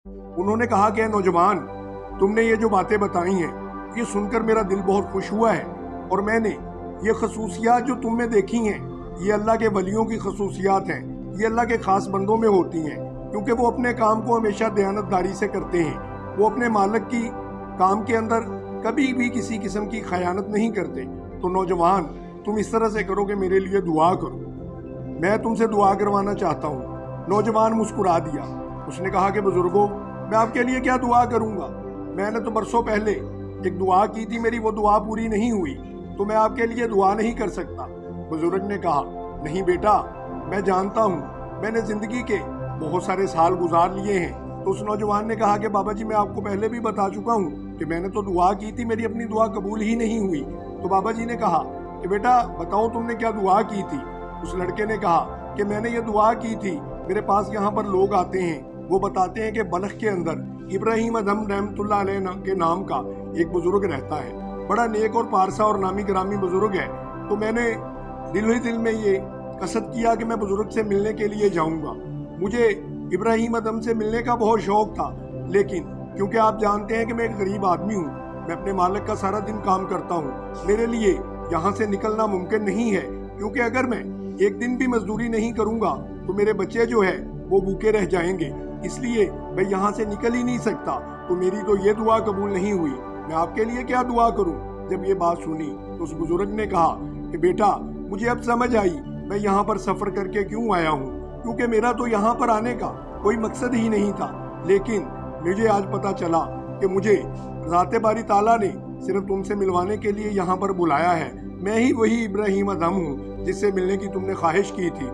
انہوں نے کہا کہ اے نوجوان، تم نے یہ جو باتیں بتائی ہیں یہ سن کر میرا دل بہت خوش ہوا ہے، اور میں نے یہ خصوصیات جو تم میں دیکھی ہیں یہ اللہ کے ولیوں کی خصوصیات ہیں، یہ اللہ کے خاص بندوں میں ہوتی ہیں، کیونکہ وہ اپنے کام کو ہمیشہ دیانتداری سے کرتے ہیں، وہ اپنے مالک کی کام کے اندر کبھی بھی کسی قسم کی خیانت نہیں کرتے۔ تو نوجوان، تم اس طرح سے کرو کہ میرے لیے دعا کرو، میں تم سے دعا کروانا چاہتا ہوں۔ نوجوان مسکرا دیا، اس نے کہا کہ بزرگوں، میں آپ کے لیے کیا دعا کروں گا؟ میں نے تو برسوں پہلے ایک دعا کی تھی، میری وہ دعا پوری نہیں ہوئی، تو میں آپ کے لیے دعا نہیں کر سکتا۔ بزرگ نے کہا، نہیں بیٹا، میں جانتا ہوں، میں نے زندگی کے بہت سارے سال گزار لیے ہیں۔ تو اس نوجوان نے کہا کہ بابا جی، میں آپ کو پہلے بھی بتا چکا ہوں کہ میں نے تو دعا کی تھی، میری اپنی دعا قبول ہی نہیں ہوئی۔ تو بابا جی نے کہا کہ بیٹا بتاؤ تم نے کیا دعا کی تھی؟ اس لڑکے نے کہا کہ میں نے یہ دعا کی تھی، میرے پاس یہاں پر لوگ آتے ہیں، وہ بتاتے ہیں کہ بلخ کے اندر ابراہیم ادھم رحمۃ اللہ علیہ کے نام کا ایک بزرگ رہتا ہے، بڑا نیک اور پارسا اور نامی گرامی بزرگ ہے۔ تو میں نے دل ہی دل میں یہ قصد کیا کہ میں بزرگ سے ملنے کے لیے جاؤں گا۔ مجھے ابراہیم ادھم سے ملنے کا بہت شوق تھا، لیکن کیونکہ آپ جانتے ہیں کہ میں ایک غریب آدمی ہوں، میں اپنے مالک کا سارا دن کام کرتا ہوں، میرے لیے یہاں سے نکلنا ممکن نہیں ہے، کیونکہ اگر میں ایک دن بھی مزدوری نہیں کروں گا تو میرے بچے جو ہے وہ بھوکے رہ جائیں گے، اس لیے میں یہاں سے نکل ہی نہیں سکتا۔ تو میری تو یہ دعا قبول نہیں ہوئی، میں آپ کے لیے کیا دعا کروں؟ جب یہ بات سنی تو اس بزرگ نے کہا کہ بیٹا، مجھے اب سمجھ آئی میں یہاں پر سفر کر کے کیوں آیا ہوں، کیونکہ میرا تو یہاں پر آنے کا کوئی مقصد ہی نہیں تھا، لیکن مجھے آج پتا چلا کہ مجھے ذات باری تعالیٰ نے صرف تم سے ملوانے کے لیے یہاں پر بلایا ہے۔ میں ہی وہی ابراہیم ادھم ہوں جس سے ملنے کی تم نے خواہش کی تھی،